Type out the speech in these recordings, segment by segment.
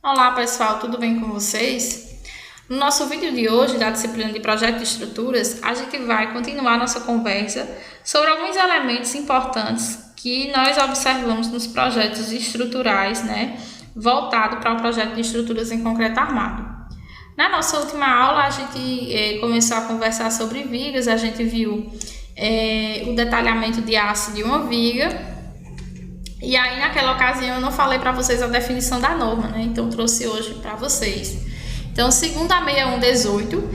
Olá pessoal, tudo bem com vocês? No nosso vídeo de hoje, da disciplina de Projeto de Estruturas, a gente vai continuar nossa conversa sobre alguns elementos importantes que nós observamos nos projetos estruturais, voltado para o projeto de estruturas em concreto armado. Na nossa última aula, a gente começou a conversar sobre vigas, a gente viu o detalhamento de aço de uma viga. E aí, naquela ocasião, eu não falei para vocês a definição da norma, então trouxe hoje para vocês. Então, segundo a 6118,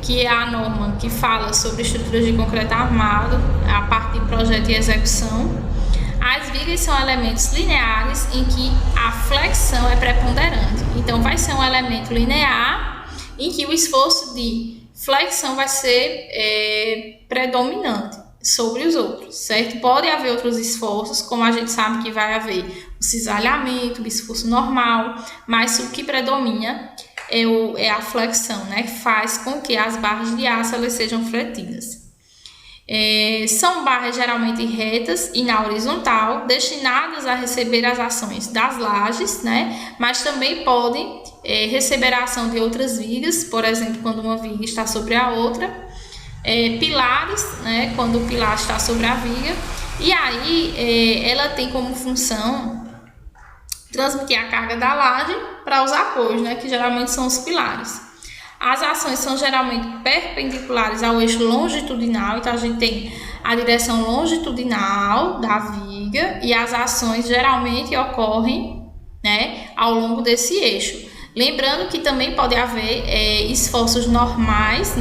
que é a norma que fala sobre estruturas de concreto armado, a parte de projeto e execução, as vigas são elementos lineares em que a flexão é preponderante. Então, vai ser um elemento linear em que o esforço de flexão vai ser predominante sobre os outros, certo? Pode haver outros esforços, como a gente sabe que vai haver o cisalhamento, o esforço normal, mas o que predomina é a flexão, que faz com que as barras de aço elas sejam fletidas. São barras geralmente retas e na horizontal, destinadas a receber as ações das lajes, mas também podem receber a ação de outras vigas, por exemplo, quando uma viga está sobre a outra. Pilares, quando o pilar está sobre a viga, e aí ela tem como função transmitir a carga da laje para os apoios, que geralmente são os pilares. As ações são geralmente perpendiculares ao eixo longitudinal, então a gente tem a direção longitudinal da viga e as ações geralmente ocorrem ao longo desse eixo. Lembrando que também pode haver esforços normais,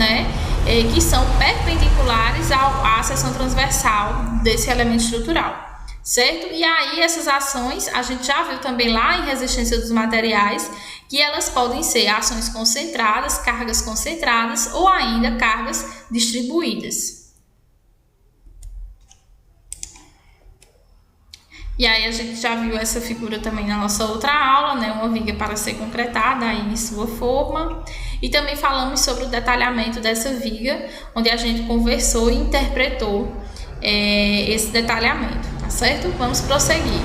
que são perpendiculares à seção transversal desse elemento estrutural, certo? E aí essas ações, a gente já viu também lá em resistência dos materiais, que elas podem ser ações concentradas, cargas concentradas ou ainda cargas distribuídas. E aí a gente já viu essa figura também na nossa outra aula, uma viga para ser concretada aí em sua forma. E também falamos sobre o detalhamento dessa viga, onde a gente conversou e interpretou esse detalhamento, tá certo? Vamos prosseguir.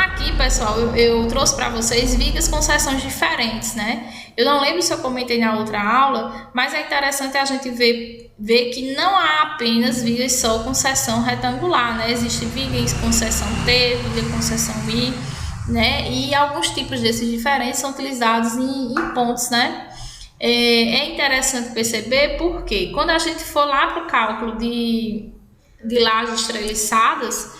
Aqui, pessoal, eu trouxe para vocês vigas com seções diferentes, Eu não lembro se eu comentei na outra aula, mas é interessante a gente ver que não há apenas vigas só com seção retangular, Existe vigas com seção T, viga com seção I, E alguns tipos desses diferentes são utilizados em pontos, É interessante perceber porque quando a gente for lá para o cálculo de lajes treliçadas,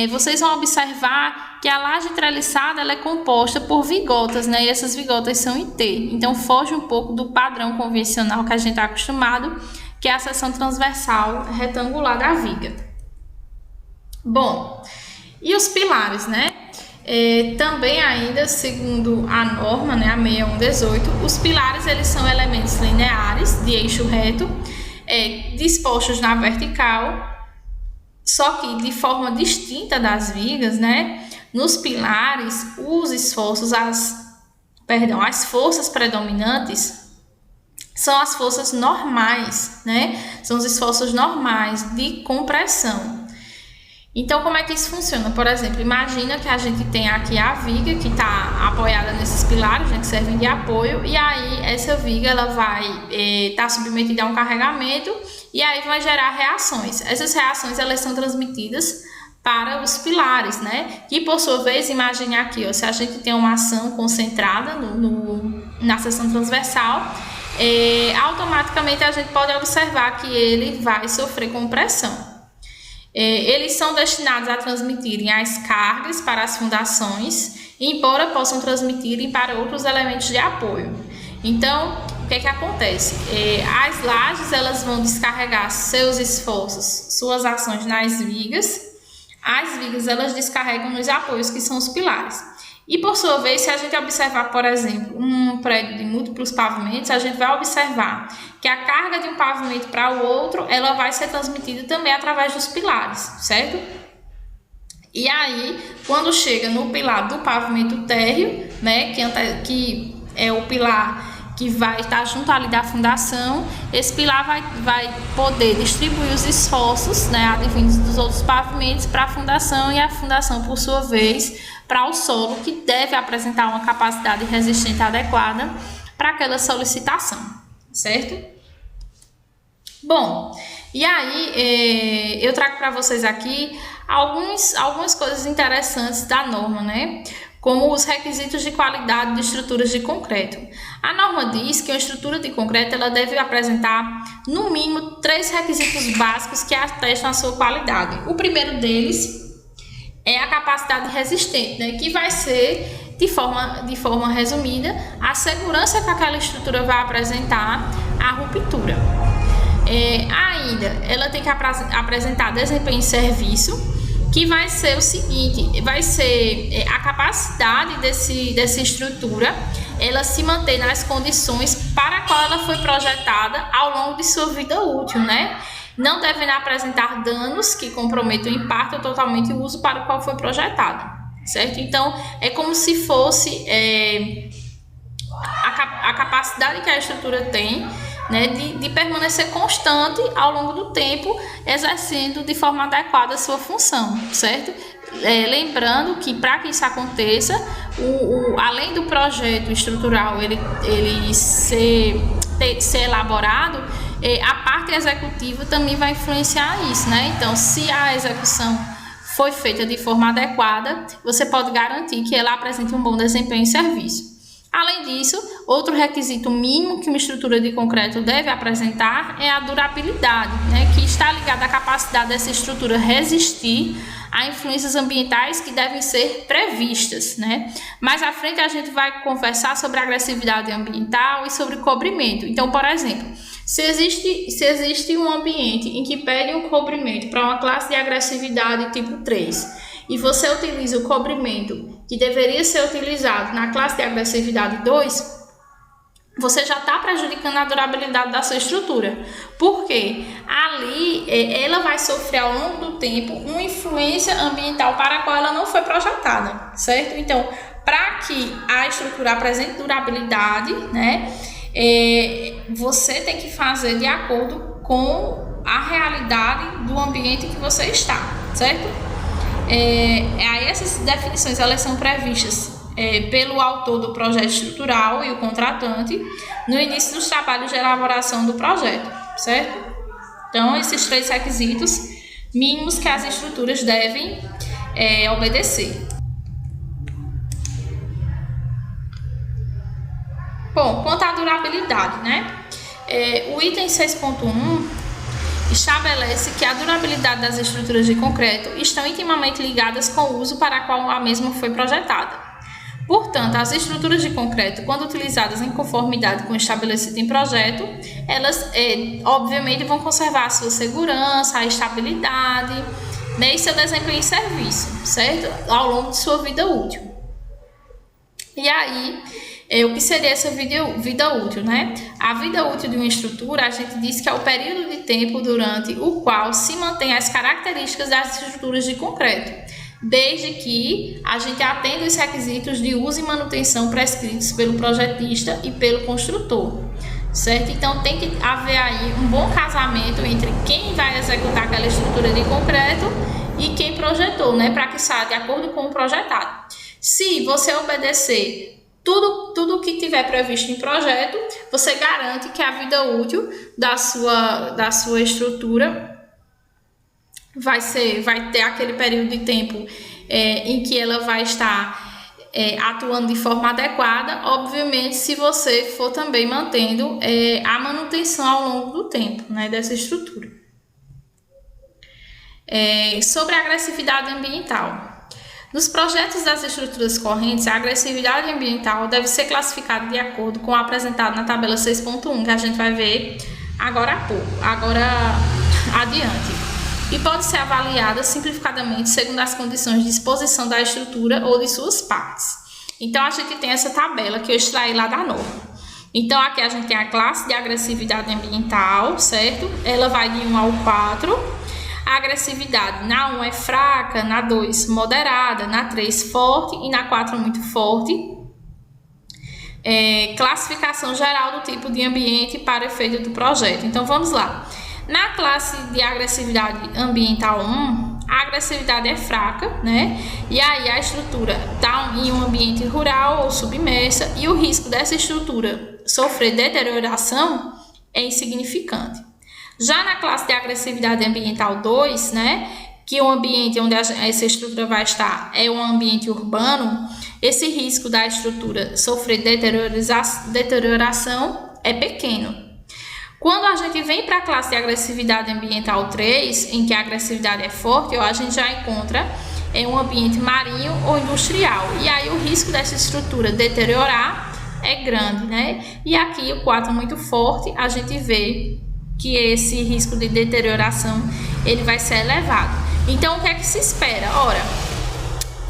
vocês vão observar que a laje treliçada ela é composta por vigotas, E essas vigotas são em T. Então, foge um pouco do padrão convencional que a gente está acostumado, que é a seção transversal retangular da viga. Bom, e os pilares, também ainda, segundo a norma, a 6118, os pilares eles são elementos lineares de eixo reto, dispostos na vertical, só que de forma distinta das vigas, Nos pilares, os esforços, as forças predominantes são as forças normais, São os esforços normais de compressão. Então, como é que isso funciona? Por exemplo, imagina que a gente tem aqui a viga que está apoiada nesses pilares, que servem de apoio, e aí essa viga ela vai estar submetida a um carregamento e aí vai gerar reações. Essas reações elas são transmitidas para os pilares, Que por sua vez, imagine aqui, se a gente tem uma ação concentrada na seção transversal, automaticamente a gente pode observar que ele vai sofrer compressão. Eles são destinados a transmitirem as cargas para as fundações, embora possam transmitirem para outros elementos de apoio. Então, o que acontece? As lajes elas vão descarregar seus esforços, suas ações nas vigas. As vigas elas descarregam nos apoios, que são os pilares. E, por sua vez, se a gente observar, por exemplo, um prédio de múltiplos pavimentos, a gente vai observar que a carga de um pavimento para o outro, ela vai ser transmitida também através dos pilares, certo? E aí, quando chega no pilar do pavimento térreo, que é o pilar que vai estar junto ali da fundação, esse pilar vai poder distribuir os esforços, advindos dos outros pavimentos para a fundação, e a fundação, por sua vez, para o solo que deve apresentar uma capacidade resistente adequada para aquela solicitação, certo? Bom, e aí eu trago para vocês aqui algumas coisas interessantes da norma, né? Como os requisitos de qualidade de estruturas de concreto. A norma diz que uma estrutura de concreto ela deve apresentar, no mínimo, 3 requisitos básicos que atestam a sua qualidade. O primeiro deles é a capacidade resistente, né? Que vai ser, de forma resumida, a segurança que aquela estrutura vai apresentar à ruptura. Ainda, ela tem que apresentar desempenho em serviço, que vai ser o seguinte, vai ser a capacidade dessa estrutura, ela se manter nas condições para a qual ela foi projetada ao longo de sua vida útil, né? Não devem apresentar danos que comprometam em parte ou totalmente o uso para o qual foi projetada, certo? Então, é como se fosse a capacidade que a estrutura tem, né, de permanecer constante ao longo do tempo, exercendo de forma adequada a sua função, certo? Lembrando que para que isso aconteça, além do projeto estrutural ele ser elaborado, a parte executiva também vai influenciar isso, né? Então, se a execução foi feita de forma adequada, você pode garantir que ela apresente um bom desempenho em serviço. Além disso, outro requisito mínimo que uma estrutura de concreto deve apresentar é a durabilidade, né, que está ligada à capacidade dessa estrutura resistir a influências ambientais que devem ser previstas, né? Mais à frente a gente vai conversar sobre a agressividade ambiental e sobre cobrimento. Então, por exemplo, se existe um ambiente em que pede um cobrimento para uma classe de agressividade tipo 3, e você utiliza o cobrimento que deveria ser utilizado na classe de agressividade 2, você já está prejudicando a durabilidade da sua estrutura. Porque ali ela vai sofrer ao longo do tempo uma influência ambiental para a qual ela não foi projetada, certo? Então, para que a estrutura apresente durabilidade, né, você tem que fazer de acordo com a realidade do ambiente que você está, certo? Aí essas definições elas são previstas pelo autor do projeto estrutural e o contratante no início dos trabalhos de elaboração do projeto, certo? Então, esses 3 requisitos mínimos que as estruturas devem obedecer. Bom, quanto à durabilidade, né? O item 6.1 estabelece que a durabilidade das estruturas de concreto estão intimamente ligadas com o uso para qual a mesma foi projetada. Portanto, as estruturas de concreto, quando utilizadas em conformidade com o estabelecido em projeto, elas obviamente vão conservar a sua segurança, a estabilidade, né, e seu desempenho em serviço, certo? Ao longo de sua vida útil. E aí, o que seria essa vida útil, né? A vida útil de uma estrutura, a gente diz que é o período de tempo durante o qual se mantém as características das estruturas de concreto, desde que a gente atenda os requisitos de uso e manutenção prescritos pelo projetista e pelo construtor, certo? Então, tem que haver aí um bom casamento entre quem vai executar aquela estrutura de concreto e quem projetou, né? Para que saia de acordo com o projetado. Se você obedecer tudo que tiver previsto em projeto, você garante que a vida útil da sua estrutura vai ter aquele período de tempo em que ela vai estar atuando de forma adequada, obviamente, se você for também mantendo a manutenção ao longo do tempo, né, dessa estrutura. Sobre a agressividade ambiental. Nos projetos das estruturas correntes, a agressividade ambiental deve ser classificada de acordo com o apresentado na tabela 6.1, que a gente vai ver agora adiante. E pode ser avaliada simplificadamente segundo as condições de exposição da estrutura ou de suas partes. Então, a gente tem essa tabela que eu extraí lá da norma. Então, aqui a gente tem a classe de agressividade ambiental, certo? Ela vai de 1 ao 4. A agressividade na 1 é fraca, na 2 moderada, na 3 forte e na 4 muito forte. Classificação geral do tipo de ambiente para efeito do projeto. Então, vamos lá. Na classe de agressividade ambiental 1, a agressividade é fraca, né? E aí a estrutura está em um ambiente rural ou submersa e o risco dessa estrutura sofrer deterioração é insignificante. Já na classe de agressividade ambiental 2, né, que o ambiente onde essa estrutura vai estar é um ambiente urbano, esse risco da estrutura sofrer deterioração é pequeno. Quando a gente vem para a classe de agressividade ambiental 3, em que a agressividade é forte, a gente já encontra em um ambiente marinho ou industrial. E aí o risco dessa estrutura deteriorar é grande, né? E aqui o 4 muito forte, a gente vê que esse risco de deterioração ele vai ser elevado. Então, o que é que se espera? Ora,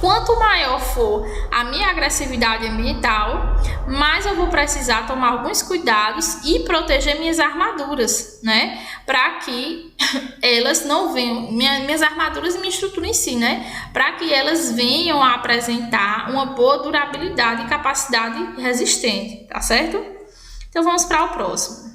quanto maior for a minha agressividade ambiental, mais eu vou precisar tomar alguns cuidados e proteger minhas armaduras, né? Para que elas não venham, minhas armaduras e minha estrutura em si, né? Para que elas venham a apresentar uma boa durabilidade e capacidade resistente, tá certo? Então, vamos para o próximo.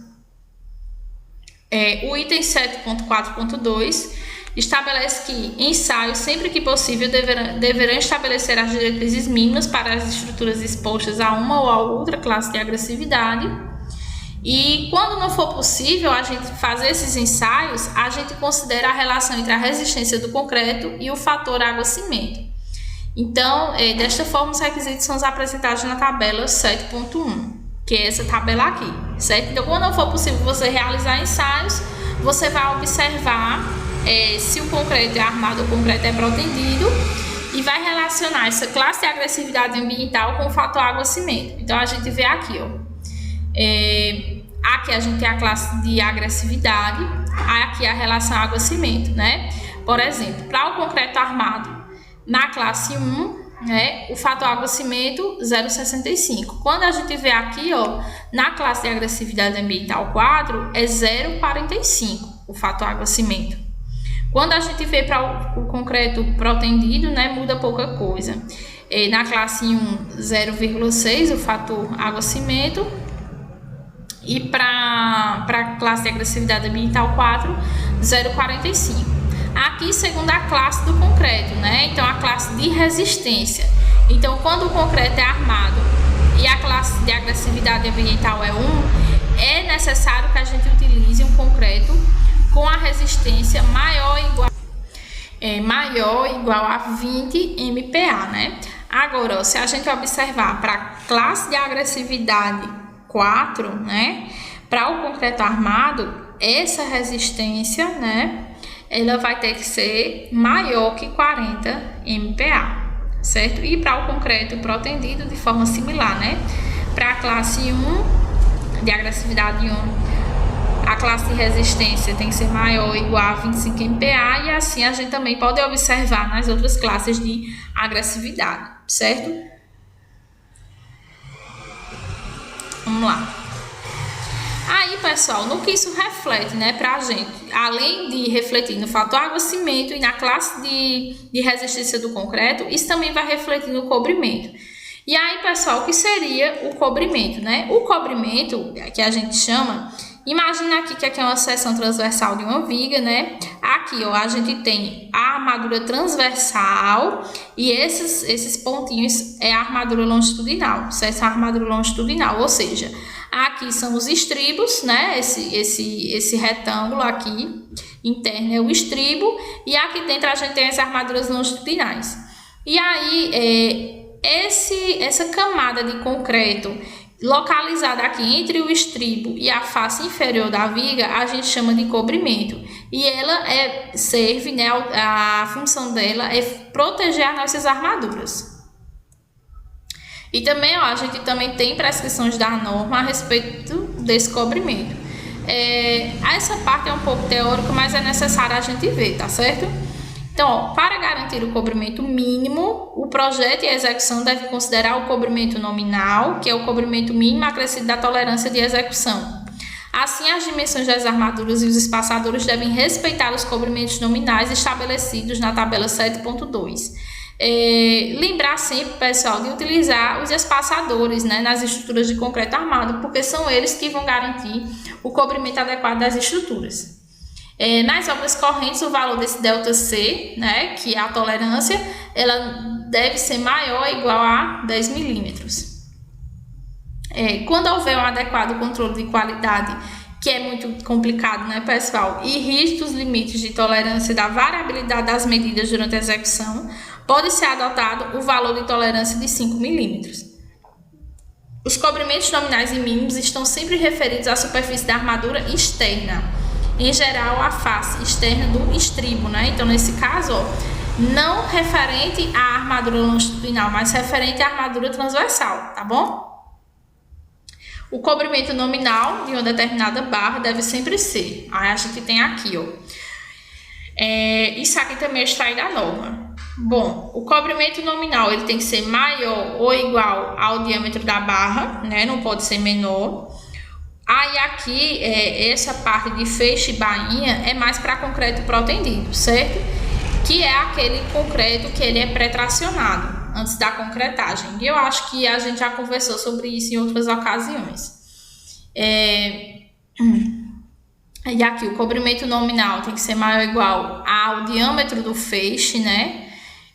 O item 7.4.2 estabelece que ensaios, sempre que possível, deverão estabelecer as diretrizes mínimas para as estruturas expostas a uma ou a outra classe de agressividade. E quando não for possível a gente fazer esses ensaios, a gente considera a relação entre a resistência do concreto e o fator água-cimento. Então, desta forma, os requisitos são apresentados na tabela 7.1. que é essa tabela aqui, certo? Então, quando não for possível você realizar ensaios, você vai observar se o concreto é armado ou o concreto é protendido e vai relacionar essa classe de agressividade ambiental com o fator água-cimento. Então, a gente vê aqui, aqui a gente tem a classe de agressividade, aqui a relação água-cimento, né? Por exemplo, para o concreto armado na classe 1, o fator água-cimento 0,65. Quando a gente vê aqui, na classe de agressividade ambiental 4, é 0,45 o fator água-cimento. Quando a gente vê para o concreto protendido, muda pouca coisa. Na classe 1, 0,6 o fator água-cimento. E para a classe de agressividade ambiental 4, 0,45. Aqui, segundo a classe do concreto, então a classe de resistência. Então, quando o concreto é armado e a classe de agressividade ambiental é 1, é necessário que a gente utilize um concreto com a resistência maior ou igual a 20 MPa, Agora, se a gente observar para a classe de agressividade 4, para o concreto armado, essa resistência, ela vai ter que ser maior que 40 MPa, certo? E para o concreto protendido de forma similar, Para a classe 1, de agressividade 1, a classe de resistência tem que ser maior ou igual a 25 MPa e assim a gente também pode observar nas outras classes de agressividade, certo? Vamos lá. Aí, pessoal, no que isso reflete, para a gente, além de refletir no fator água-cimento e na classe de resistência do concreto, isso também vai refletir no cobrimento. E aí, pessoal, o que seria o cobrimento, O cobrimento, que a gente chama, imagina aqui que aqui é uma seção transversal de uma viga, Aqui, a gente tem a armadura transversal e esses pontinhos é a armadura longitudinal, certo? A armadura longitudinal, ou seja, aqui são os estribos, Esse retângulo aqui interno é o estribo e aqui dentro a gente tem as armaduras longitudinais. E aí, essa camada de concreto localizada aqui entre o estribo e a face inferior da viga, a gente chama de cobrimento. E ela serve, a função dela é proteger as nossas armaduras. E também, a gente também tem prescrições da norma a respeito desse cobrimento. Essa parte é um pouco teórica, mas é necessário a gente ver, tá certo? Então, para garantir o cobrimento mínimo, o projeto e a execução devem considerar o cobrimento nominal, que é o cobrimento mínimo acrescido da tolerância de execução. Assim, as dimensões das armaduras e os espaçadores devem respeitar os cobrimentos nominais estabelecidos na tabela 7.2. Lembrar sempre, pessoal, de utilizar os espaçadores nas estruturas de concreto armado, porque são eles que vão garantir o cobrimento adequado das estruturas. Nas obras correntes, o valor desse ΔC, né, que é a tolerância, ela deve ser maior ou igual a 10 milímetros. Quando houver um adequado controle de qualidade, que é muito complicado, né, pessoal, e rígidos limites de tolerância da variabilidade das medidas durante a execução, pode ser adotado o valor de tolerância de 5 milímetros. Os cobrimentos nominais e mínimos estão sempre referidos à superfície da armadura externa, em geral a face externa do estribo, né? Então, nesse caso, ó, não referente à armadura longitudinal, mas referente à armadura transversal, tá bom? O cobrimento nominal de uma determinada barra deve sempre ser. Aí a gente tem aqui, ó. Isso aqui também é extraído da norma. Bom, o cobrimento nominal ele tem que ser maior ou igual ao diâmetro da barra, né? Não pode ser menor. Aí aqui, essa parte de feixe e bainha é mais para concreto protendido, certo? Que é aquele concreto que ele é pré-tracionado antes da concretagem. E eu acho que a gente já conversou sobre isso em outras ocasiões. E aqui o cobrimento nominal tem que ser maior ou igual ao diâmetro do feixe, né?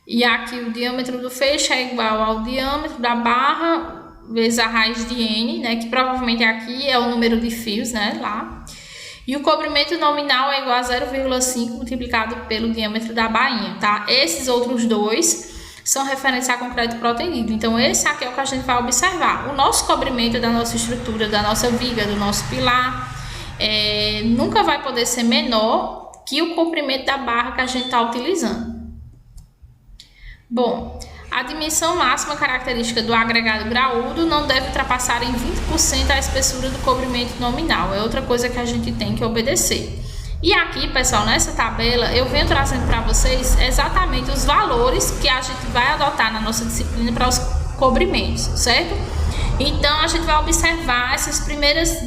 E aqui o diâmetro do feixe é igual ao diâmetro da barra vezes a raiz de N, né? Que provavelmente aqui é o número de fios, né? Lá. E o cobrimento nominal é igual a 0,5 multiplicado pelo diâmetro da bainha, tá? Esses outros dois são referentes a concreto protendido. Então, esse aqui é o que a gente vai observar. O nosso cobrimento da nossa estrutura, da nossa viga, do nosso pilar, nunca vai poder ser menor que o comprimento da barra que a gente está utilizando. Bom, a dimensão máxima característica do agregado graúdo não deve ultrapassar em 20% a espessura do cobrimento nominal. É outra coisa que a gente tem que obedecer. E aqui, pessoal, nessa tabela, eu venho trazendo para vocês exatamente os valores que a gente vai adotar na nossa disciplina para os cobrimentos, certo? Então, a gente vai observar essas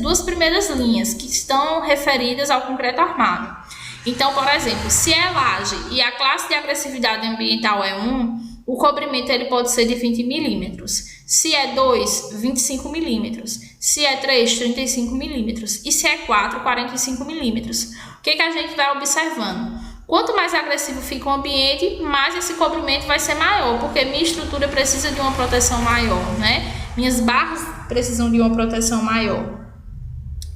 duas primeiras linhas que estão referidas ao concreto armado. Então, por exemplo, se é laje e a classe de agressividade ambiental é 1, o cobrimento ele pode ser de 20 milímetros. Se é 2, 25 milímetros. Se é 3, 35 milímetros. E se é 4, 45 milímetros. O que a gente vai observando? Quanto mais agressivo fica o ambiente, mais esse cobrimento vai ser maior, porque minha estrutura precisa de uma proteção maior, né? Minhas barras precisam de uma proteção maior.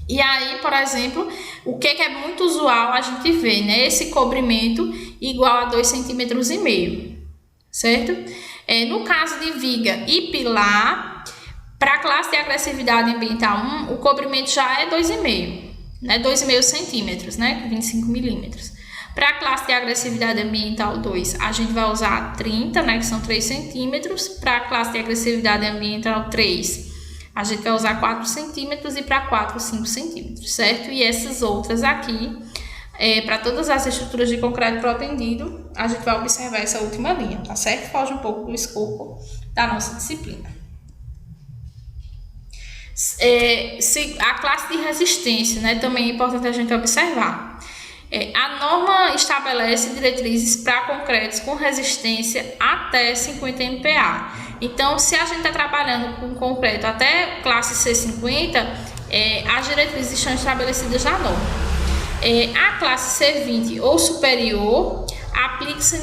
E aí, por exemplo, o que é muito usual a gente ver, né? Esse cobrimento igual a 2,5 cm, certo? No caso de viga e pilar, para a classe de agressividade ambiental 1, o cobrimento já é 2,5, né? 2,5 centímetros, né? 25 milímetros. Para a classe de agressividade ambiental 2, a gente vai usar 30, né? Que são 3 centímetros. Para a classe de agressividade ambiental 3, a gente vai usar 4 centímetros e para 4, 5 centímetros, certo? E essas outras aqui, para todas as estruturas de concreto protendido, a gente vai observar essa última linha, tá certo? Foge um pouco do escopo da nossa disciplina. A classe de resistência, né? Também é importante a gente observar. A norma estabelece diretrizes para concretos com resistência até 50 MPa. Então, se a gente está trabalhando com concreto até classe C50, as diretrizes estão estabelecidas na norma. A classe C20 ou superior aplica-se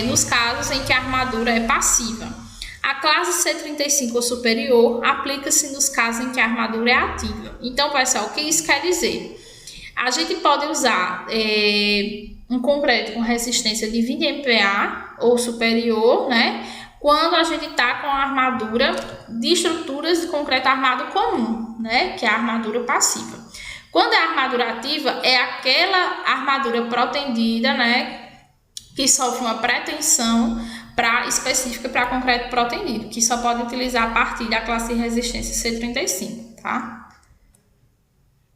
nos casos em que a armadura é passiva. A classe C35 ou superior aplica-se nos casos em que a armadura é ativa. Então, pessoal, o que isso quer dizer? A gente pode usar um concreto com resistência de 20 MPa ou superior, né? Quando a gente está com a armadura de estruturas de concreto armado comum, né? Que é a armadura passiva. Quando é a armadura ativa, é aquela armadura protendida, né? Que sofre uma pretensão específica para concreto protendido, que só pode utilizar a partir da classe de resistência C35, tá?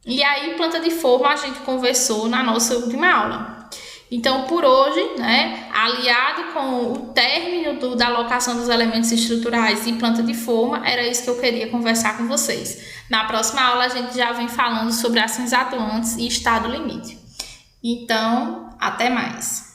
E aí, planta de forma, a gente conversou na nossa última aula. Então, por hoje, né, aliado com o término da alocação dos elementos estruturais e planta de forma, era isso que eu queria conversar com vocês. Na próxima aula, a gente já vem falando sobre ações atuantes e estado limite. Então, até mais!